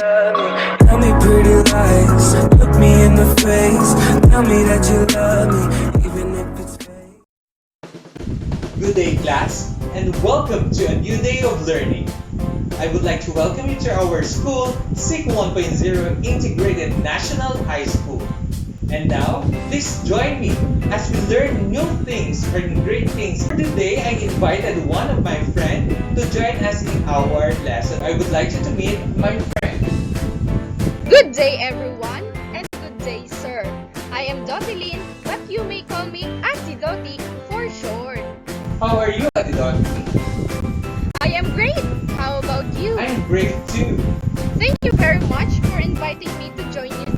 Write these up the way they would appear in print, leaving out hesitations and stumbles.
love me. Tell me pretty lies, look me in the face. Tell me that you love me, even if it's fake. Good day, class, and welcome to a new day of learning. I would like to welcome you to our school, SIC 1.0 Integrated National High School. And now, please join me as we learn new things and great things. For today, I invited one of my friends to join us in our lesson. I would like you to meet my friend. Good day, everyone, and good day, sir. I am Dotilin, but you may call me Ate Doti for short. How are you, Ate Doti? I am great. How about you? I'm great too. Thank you very much for inviting me to join you.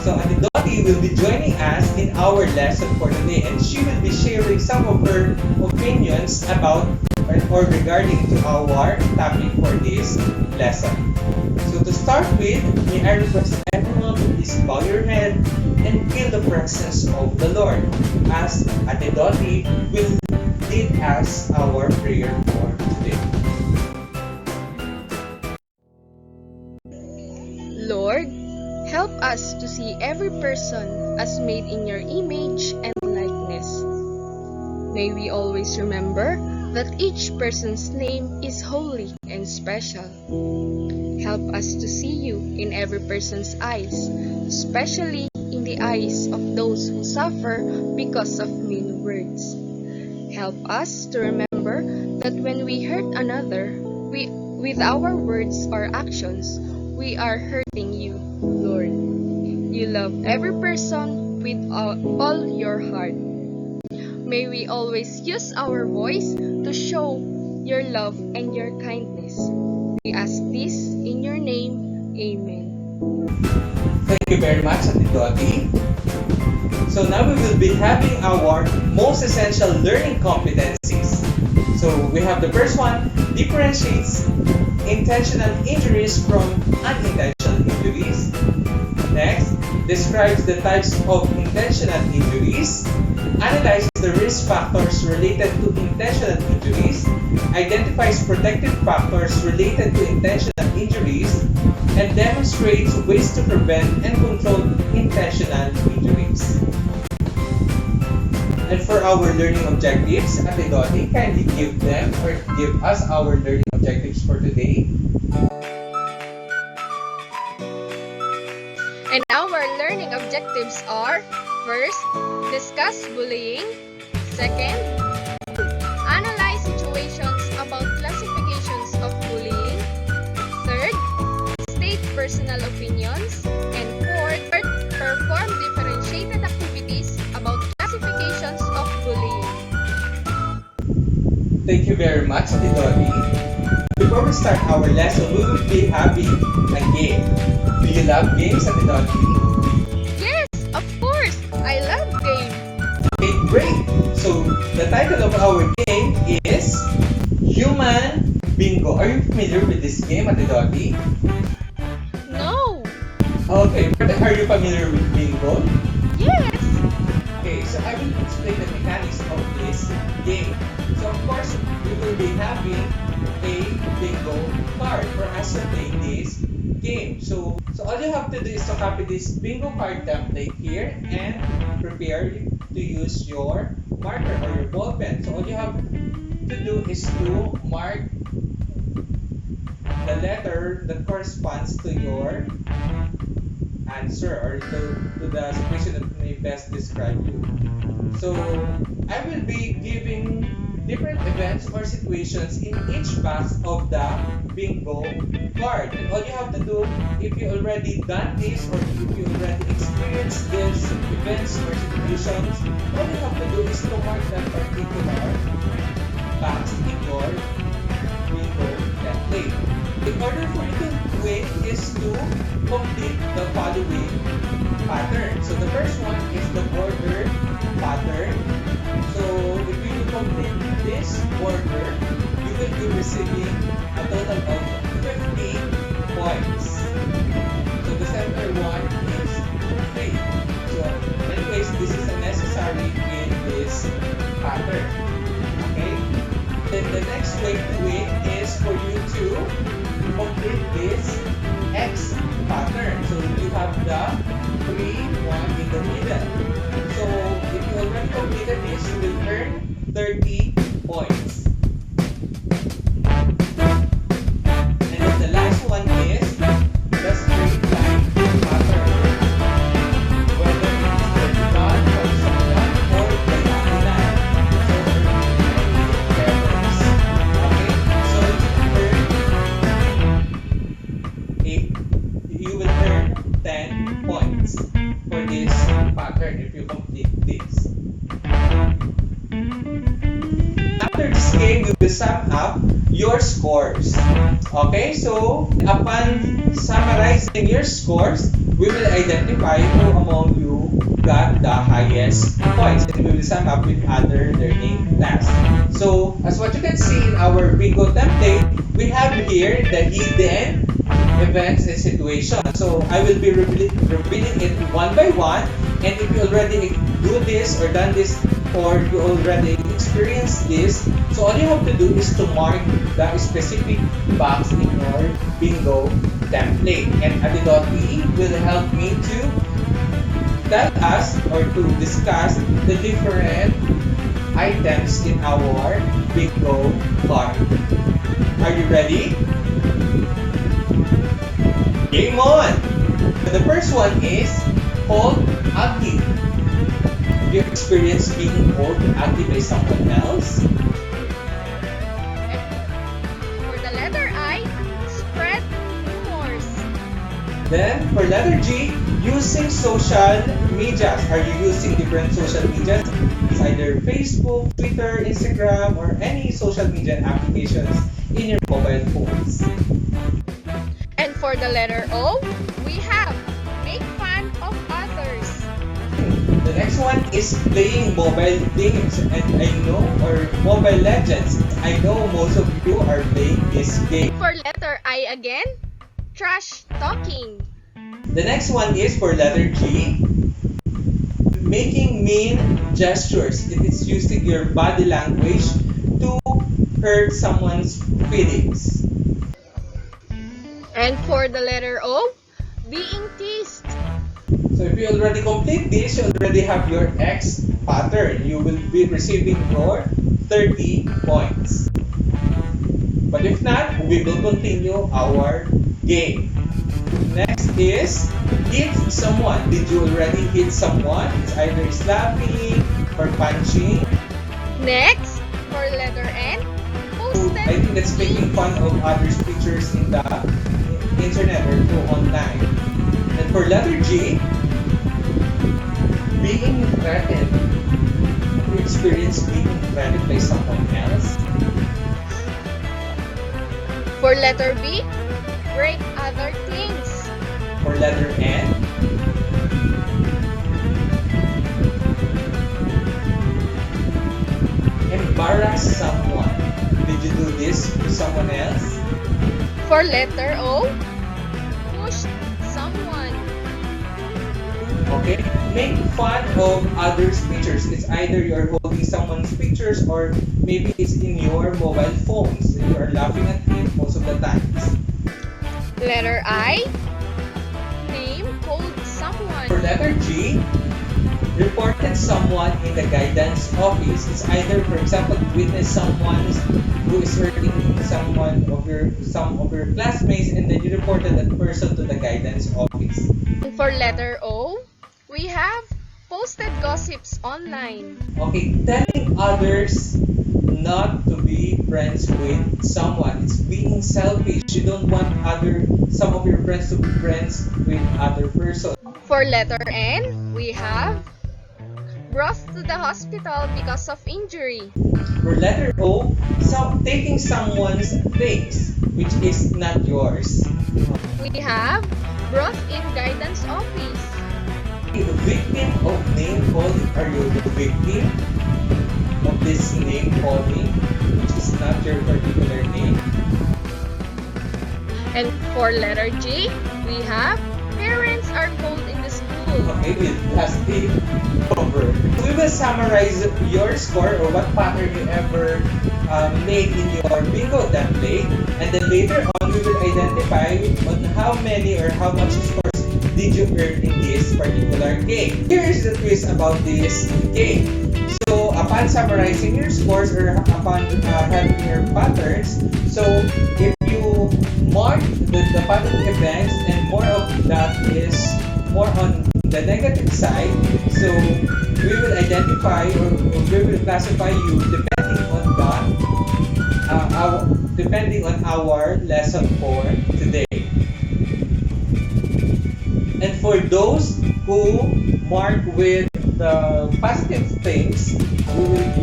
So Ate Doti will be joining us in our lesson for today, and she will be sharing some of her opinions about or regarding to our topic for this lesson. So to start with, may I request everyone to please bow your head and feel the presence of the Lord as Ate Doti will lead us our prayer for today. Lord, help us to see every person as made in your image and likeness. May we always remember that each person's name is holy and special. Help us to see you in every person's eyes, especially in the eyes of those who suffer because of mean words. Help us to remember that when we hurt another, with our words or actions, we are hurting you, Lord. You love every person with all your heart. May we always use our voice to show your love and your kindness. We ask this in your name. Amen. Thank you very much, Ate Doti. So now we will be having our most essential learning competencies. So we have the first one, differentiates intentional injuries from unintentional injuries. Next, describes the types of intentional injuries, analyzes the risk factors related to intentional injuries, identifies protective factors related to intentional injuries, and demonstrates ways to prevent and control intentional injuries. And for our learning objectives, Ate Doti, kindly give them or give us our learning objectives for today. And our learning objectives are: first, discuss bullying. Second, analyze situations about classifications of bullying. Third, state personal opinions. And fourth, perform differentiated activities about classifications of bullying. Thank you very much, Ate Doti. Before we start our lesson, we will be having a game. Do you love games, Ate Doti? Yes, of course. I love games. Okay, great. So the title of our game is Human Bingo. Are you familiar with this game, Ate Doti? No. Okay, but are you familiar with bingo? Yes. Okay, so I will explain the mechanics of this game. So of course, we will be having a bingo card for us to play this game. So all you have to do is to copy this bingo card template here and prepare to use your marker or your ball pen. So all you have to do is to mark the letter that corresponds to your answer or to the situation that may best describe you. So I will be giving different events or situations in each box of the bingo card. And all you have to do, if you already done this or if you already experienced these events or situations, all you have to do is to mark that particular box in your bingo template. In order for you to win is to complete the following pattern. So the first one is the border pattern. So if you complete this border, you will be receiving a total of 50 points. So the center one is 3. So anyways, this is necessary in this pattern. Okay? Then the next way to win is for you to complete this X the 3, 1 in the middle. So if you already completed this, you will earn 30 points. And then the last one is the straight line pattern. Whether it's vertical, horizontal, or diagonal. So levels. Okay, so you will earn 10 points for this pattern if you complete this. After this game, you will sum up your scores. Okay, so upon summarizing your scores, we will identify who among you got the highest points, and we will sum up with other learning tasks. So, as what you can see in our bingo template, we have here the hidden events and situations. So, I will be revealing it one by one, and if you already do this or done this, or you already experienced this, so all you have to do is to mark the specific box in your bingo template. And Adi.e will help me to tell us or to discuss the different items in our bingo card. Are you ready? Game on! The first one is called ugly. Have you experienced being called ugly by someone else? For the letter I, spread rumors. Then, for letter G, using social medias. Are you using different social medias? It's either Facebook, Twitter, Instagram, or any social media applications in your mobile phones. And for the letter O, we have make fun of others. The next one is playing mobile games, and I know, or Mobile Legends. I know most of you are playing this game. For letter I again, trash talking. The next one is for letter G, making mean gestures. It is using your body language to hurt someone's feelings. And for the letter O, being teased. So if you already complete this, you already have your X pattern. You will be receiving your 30 points. But if not, we will continue our game. Next is hit someone. Did you already hit someone? It's either slapping or punching. Next, for letter N, posted I think that's making fun of others' pictures in the internet or online. And for letter G, being threatened. Have you experienced being threatened by someone else? For letter B, break other things. For letter N, embarrass someone. Did you do this to someone else? For letter O, push someone. Okay, make fun of others' pictures. It's either you're holding someone's pictures or maybe it's in your mobile phones. You are laughing at it most of the times. Letter I, name called someone. For letter G, reported someone in the guidance office. It's either, for example, you witness someone who is hurting some of your classmates, and then you reported that person to the guidance office. And for letter O, we have posted gossips online. Okay, telling others not to be friends with someone. It's being selfish. You don't want some of your friends to be friends with other person. For letter N, we have brought to the hospital because of injury. For letter O, taking someone's things which is not yours. We have brought in guidance office. The victim of name calling. Are you the victim of this name calling, which is not your particular name? And for letter G, we have parents are called in the school. Okay, with last day over. We will summarize your score or what pattern you ever made in your bingo template, and then later on we will identify on how many or how much scores did you earn in this particular game? Here is the twist about this game. So upon summarizing your scores or upon having your patterns, so if you mark the pattern events and more of that is more on the negative side, so we will identify or we will classify you depending on our lesson for today. And for those who mark with the positive things, we will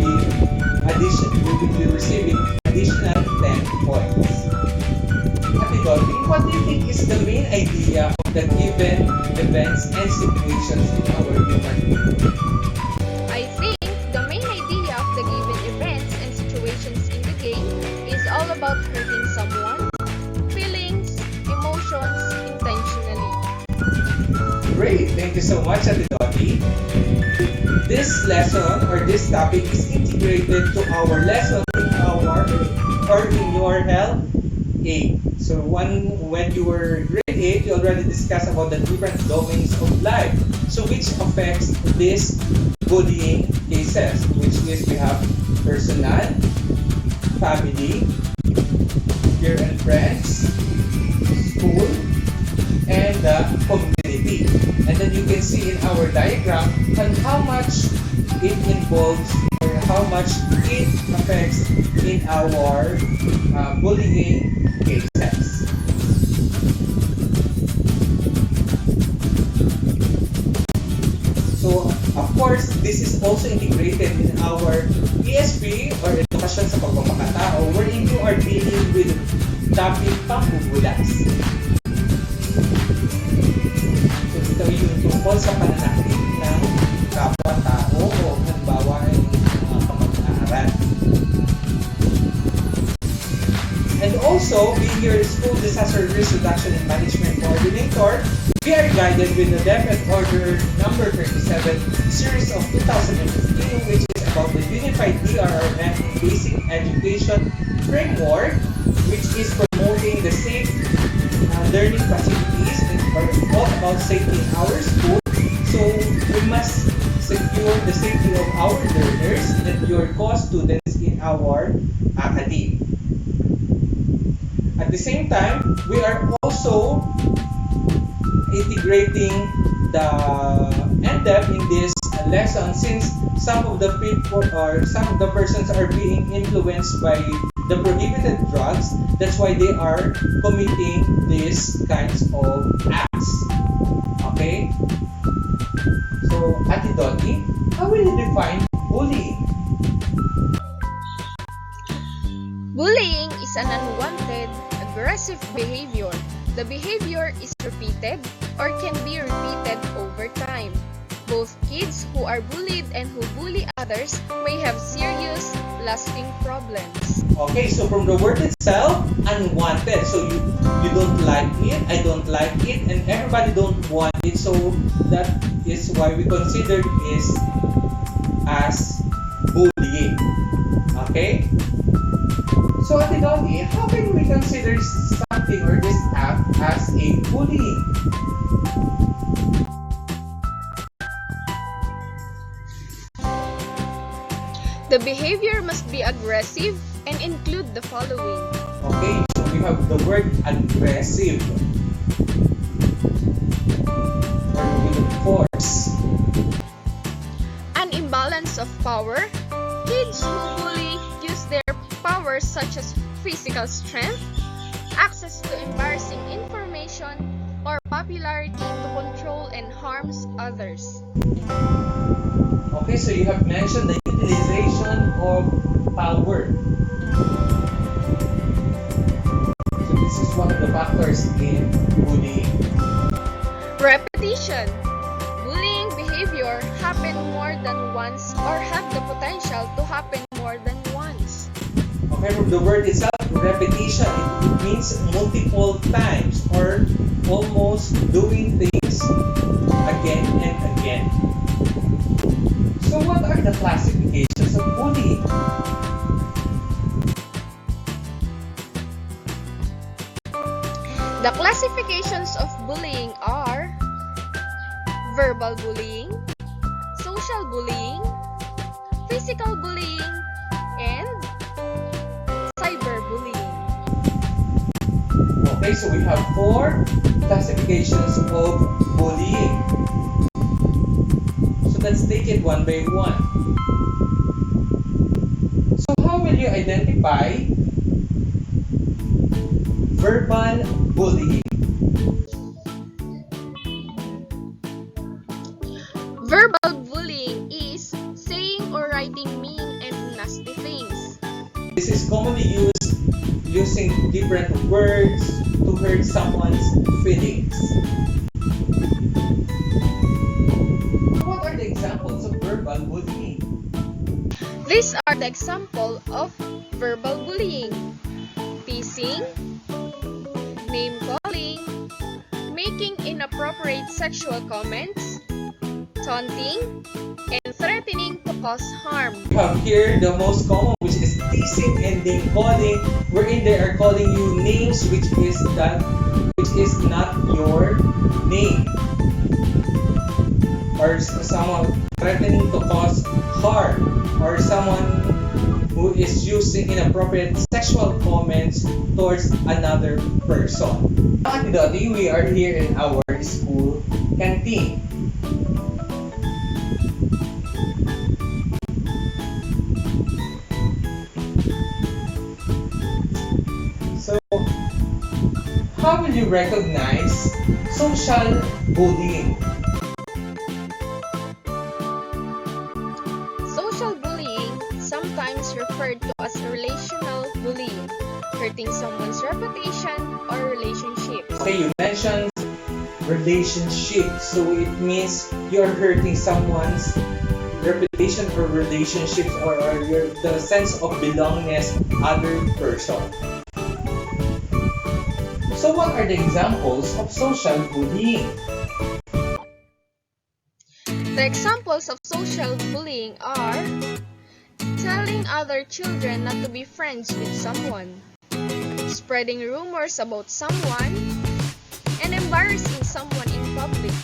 be receiving additional 10 points. Ate Dolphy, what do you think is the main idea of the given events and situations in our human being? I think the main idea of the given events and situations in the game is all about hurting someone, feelings, emotions intentionally. Great, thank you so much, Ate Dolphy. This lesson or this topic is integrated to our lesson in your health 8. So when you were grade 8, you already discussed about the different domains of life. So which affects these bullying cases, which is we have personal, family, peer and friends, school, and the community. And then you can see in our diagram on how much it involves or how much it affects in our bullying cases. So, of course, this is also integrated in our ESP or Edukasyon sa Pagpapakatao wherein you are dealing with topic pambubulas. So, ito yung tungkol sa pananakit ng kapwa-tao o halimbawa ay kamag-aaral. And also, being your school disaster risk reduction and management coordinator, we are guided with the Department Order number 37 series of 2015, which is about the Unified DRRM Basic Education Framework, which is promoting the safe learning facilities and all about safety in our school. So we must secure the safety of our learners and your co-students in our academy. At the same time, we are also integrating the NDEP in this lesson since some of the people or some of the persons are being influenced by the prohibited drugs. That's why they are committing these kinds of acts. Okay? So, Ate Dolphy, how will you define bullying? Bullying is an unwanted, aggressive behavior. The behavior is repeated or can be repeated over time. Both kids who are bullied and who bully others may have serious, lasting problems. Okay, so from the word itself, unwanted. So you don't like it, I don't like it, and everybody don't want it. So that is why we consider this as bullying. Okay? So Ate Dolphy, how can we consider something or this act as a bullying? The behavior must be aggressive and include the following. Okay, so we have the word aggressive or with force. An imbalance of power. Kids who bully use their powers such as physical strength, access to embarrassing information, or popularity to control and harms others. Okay, so you have mentioned the utilization of power. So this is one of the factors in bullying. Repetition. Bullying behavior happen more than once or have the potential to happen more than once. Okay, from the word itself, repetition, it means multiple times or almost doing things again and again. So what are the classifications of bullying? The classifications of bullying are verbal bullying, social bullying, physical bullying, and cyberbullying. Okay, so we have 4 classifications of bullying. So let's take it one by one. So how will you identify verbal bullying? Verbal bullying is saying or writing mean and nasty things. This is commonly used using different words to hurt someone's feelings. What are the examples of verbal bullying? These are the example of verbal bullying: teasing, name calling, making inappropriate sexual comments, taunting, and threatening to cause harm. We have here the most common, which is teasing and name calling, wherein they are calling you names which is not your name, or someone threatening to cause harm, or someone who is using inappropriate sexual comments towards another person. Today we are here in our school canteen. So, how will you recognize social bullying? Social bullying, sometimes referred to as relational bullying, hurting someone's reputation or relationships. Okay, you mentioned relationship, so it means you're hurting someone's reputation or relationships, or the sense of belongingness other person. So what are the examples of social bullying? The examples of social bullying are telling other children not to be friends with someone, spreading rumors about someone, and embarrassing someone in public.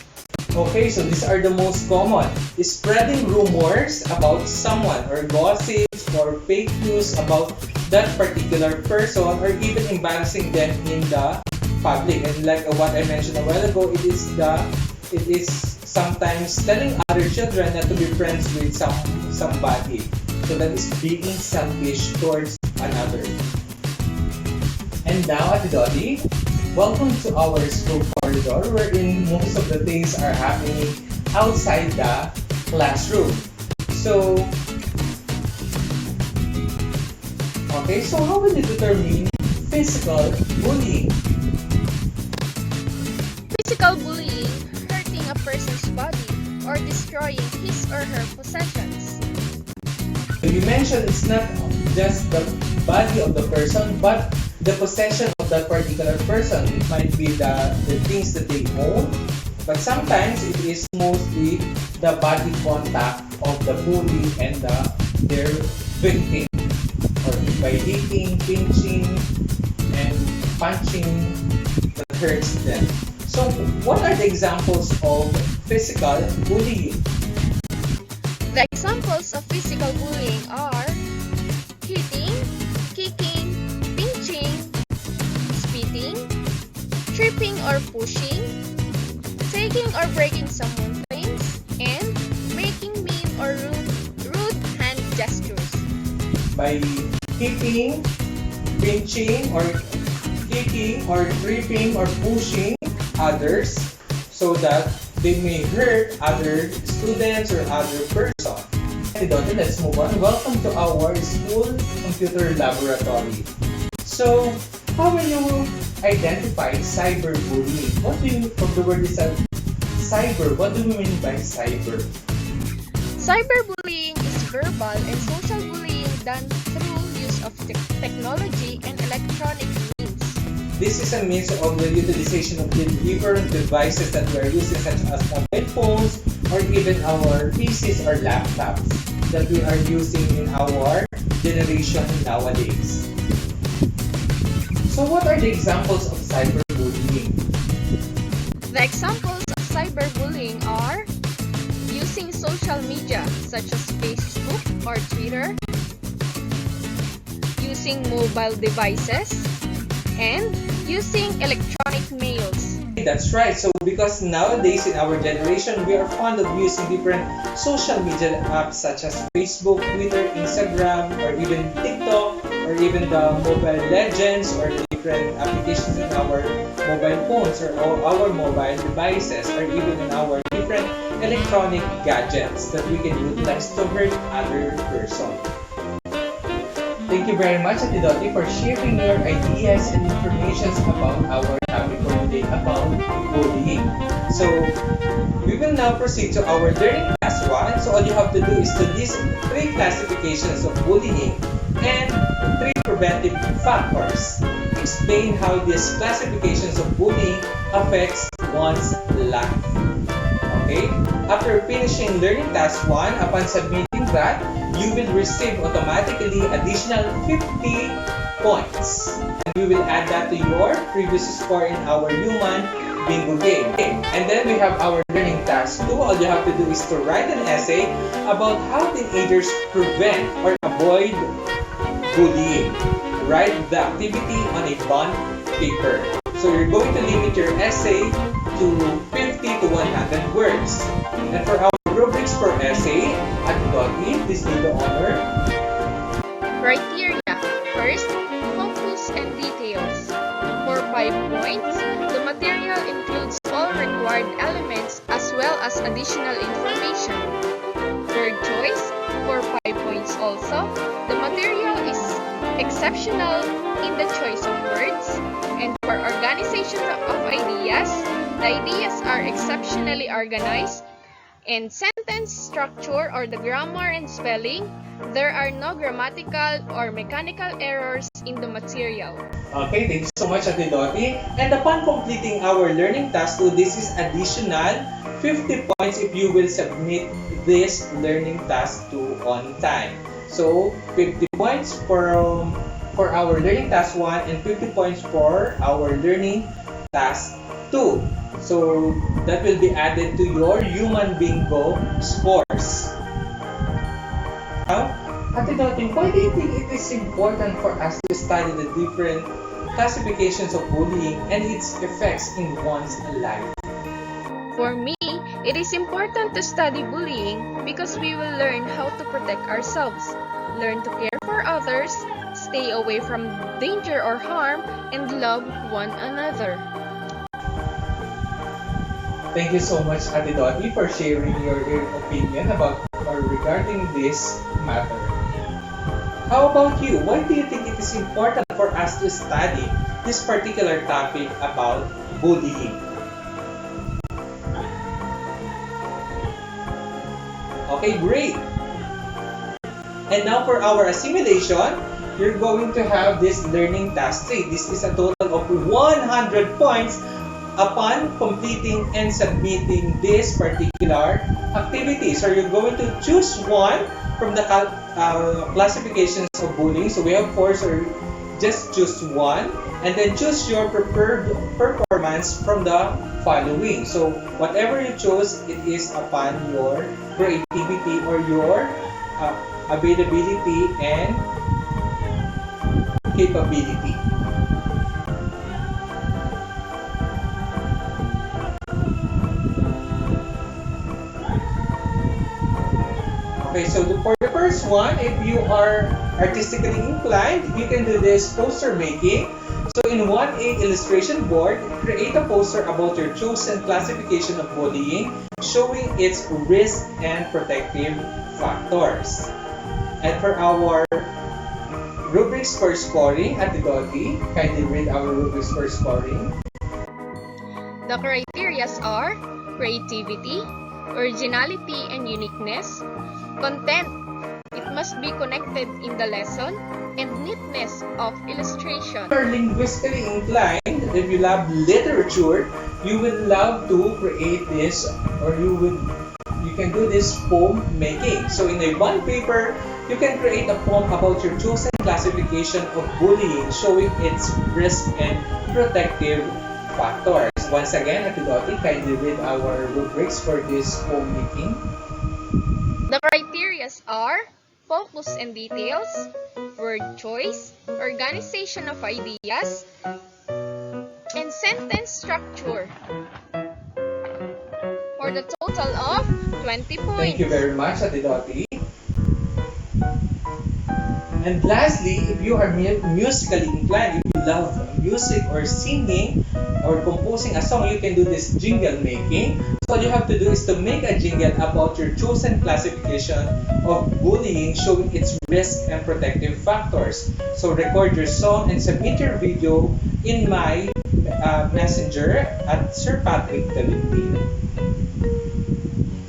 Okay, so these are the most common. Spreading rumors about someone, or gossips or fake news about that particular person, or even embarrassing them in the public. And like what I mentioned a while ago, it is sometimes telling other children not to be friends with somebody. So that is being selfish towards another. And now, Ate Dottie, welcome to our school corridor, wherein most of the things are happening outside the classroom. So, okay, so how will you determine physical bullying? Physical bullying, hurting a person's body or destroying his or her possessions. You mentioned it's not just the body of the person, but the possession of that particular person. It might be the things that they own, but sometimes it is mostly the body contact of the bully and their victim, or by hitting, pinching, and punching that hurts them. So, what are the examples of physical bullying? The examples of physical bullying are hitting, kicking, pinching, spitting, tripping or pushing, taking or breaking someone's things, and making mean or rude hand gestures. By hitting, pinching, or kicking, or tripping, or pushing others so that they may hurt other students or other person. Okay, Dottie, let's move on. Welcome to our school computer laboratory. So, how will you identify cyberbullying? What do you, from the word itself, cyber, what do you mean by cyber? Cyberbullying is verbal and social bullying done through use of technology and electronic means. This is a means of the utilization of the different devices that we are using, such as mobile phones, or even our PCs or laptops that we are using in our generation nowadays. So what are the examples of cyberbullying? The examples of cyberbullying are social media such as Facebook or Twitter, using mobile devices, and using electronic mails. That's right. So because nowadays in our generation, we are fond of using different social media apps such as Facebook, Twitter, Instagram, or even TikTok, or even the Mobile Legends, or the different applications in our mobile phones or our mobile devices, or even in our different electronic gadgets that we can utilize to hurt other person. Thank you very much, Ate Dottie, for sharing your ideas and information about our topic for today about bullying. So, we will now proceed to our learning class 1. So, all you have to do is to list 3 classifications of bullying and 3 preventive factors. Explain how these classifications of bullying affects one's life. Okay? After finishing learning task 1, upon submitting that, you will receive automatically additional 50 points. And we will add that to your previous score in our human bingo game. And then we have our learning task 2. All you have to do is to write an essay about how teenagers prevent or avoid bullying. Write the activity on a bond paper. So you're going to limit your essay to 50 to 100 words. And for our rubrics per essay, at Dottie, please do the honor. Criteria. First, focus and details. For 5 points, the material includes all required elements as well as additional information. Third choice, for 5 points also, the material is exceptional in the choice of words. And for organization of ideas, the ideas are exceptionally organized. In sentence structure or the grammar and spelling, there are no grammatical or mechanical errors in the material. Okay, thank you so much, Ate Dottie. And upon completing our learning task 2, this is additional 50 points if you will submit this learning task 2 on time. So, 50 points for our learning task 1 and 50 points for our learning task 2. So, that will be added to your human bingo scores. Now, Ate Dottie, why do you think it is important for us to study the different classifications of bullying and its effects in one's life? For me, it is important to study bullying because we will learn how to protect ourselves, learn to care for others, stay away from danger or harm, and love one another. Thank you so much, Ate Dottie, for sharing your opinion about or regarding this matter. How about you? Why do you think it is important for us to study this particular topic about bullying? Okay, great. And now for our assimilation, you're going to have this learning task 3. This is a total of 100 points upon completing and submitting this particular activity. So you're going to choose one from the classifications of bullying. So we have 4, so just choose one and then choose your preferred performance from the following. So whatever you choose, it is upon your creativity or your availability and capability. Okay, so for the first one, if you are artistically inclined, you can do this poster making. So in 1A illustration board, create a poster about your chosen classification of bullying, showing its risk and protective factors. And for our rubrics for scoring, Ate Dottie, kindly read our rubrics for scoring. The criteria are creativity, originality and uniqueness, content, it must be connected in the lesson, and neatness of illustration. If you are linguistically inclined, if you love literature, you will love to create this, or you can do this poem making. So in a bond paper, you can create a poem about your chosen classification of bullying, showing its risk and protective factors. Once again, Ate Dottie, kindly read our rubrics for this poem making. The criteria are focus and details, word choice, organization of ideas, and sentence structure for the total of 20 points. Thank you very much, Ate Dottie. And lastly, if you are musically inclined, if you love music or singing or composing a song, you can do this jingle making. So all you have to do is to make a jingle about your chosen classification of bullying, showing its risk and protective factors. So record your song and submit your video in my messenger at Sir Patrick Talipin.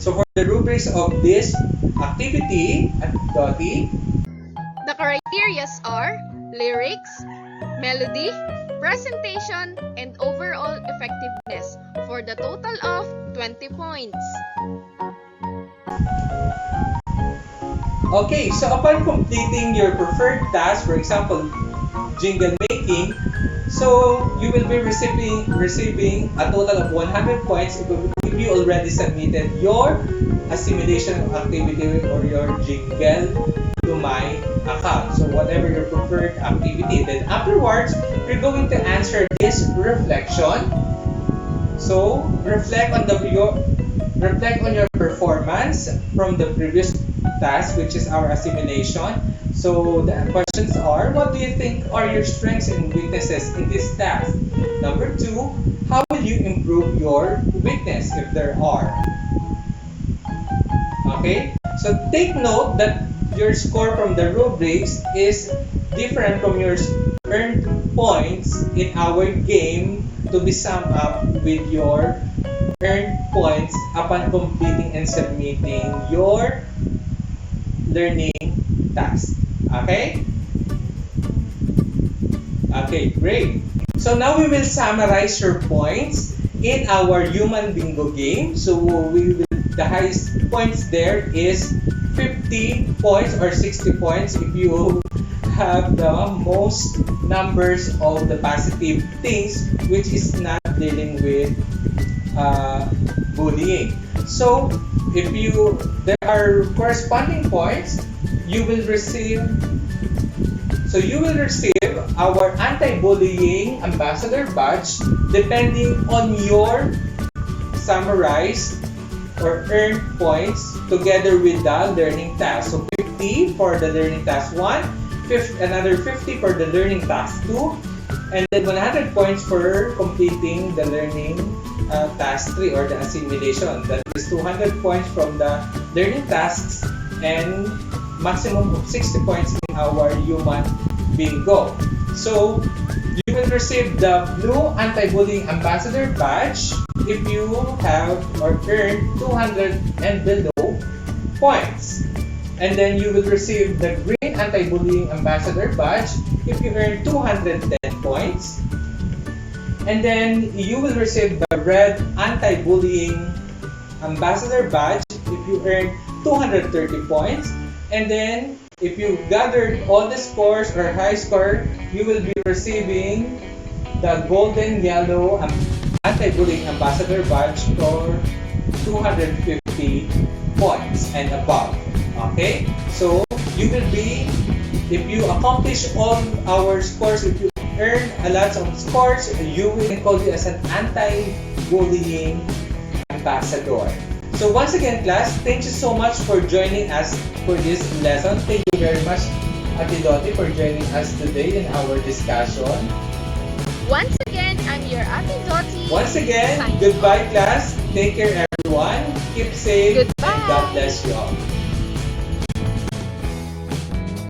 So for the rubrics of this activity at Dottie, The criteria are lyrics, melody, presentation, and overall effectiveness for the total of 20 points. okay, so upon completing your preferred task, for example, jingle making, so you will be receiving a total of 100 points if you already submitted your assimilation activity or your jingle to my account. So whatever your preferred activity. Then afterwards, you're going to answer this reflection. So reflect on your performance from the previous task, which is our assimilation. So the questions are, what do you think are your strengths and weaknesses in this task? Number 2, how will you improve your weakness if there are? Okay, so take note that your score from the rubrics is different from your earned points in our game to be summed up with your earned points upon completing and submitting your learning task. Okay? Okay, great. So now we will summarize your points in our human bingo game. So the highest points there is 50 points or 60 points if you have the most numbers of the positive things, which is not dealing with bullying. So if there are corresponding points, you will receive our anti-bullying ambassador badge depending on your summarized or earned points together with the learning task. So 50 for the learning task 1, another 50 for the learning task 2, and then 100 points for completing the learning task 3 or the assimilation. That is 200 points from the learning tasks and maximum of 60 points in our human bingo. So you will receive the blue anti-bullying ambassador badge if you have or earned 200 and below points. And then you will receive the green anti-bullying ambassador badge if you earn 210 points. And then you will receive the red anti-bullying ambassador badge if you earn 230 points. And then if you gathered all the scores or high score, you will be receiving the golden yellow anti-bullying ambassador badge for 250 points and above. Okay, so you will be, if you accomplish all our scores, if you earn a lot of scores, you will call you as an anti-bullying ambassador. So once again, class, thank you so much for joining us for this lesson. Thank you very much, Ate Dottie, for joining us today in our discussion. Once again, I'm your Ate Dottie. Once again, goodbye, class. Take care, everyone. Keep safe. Goodbye. And God bless you all.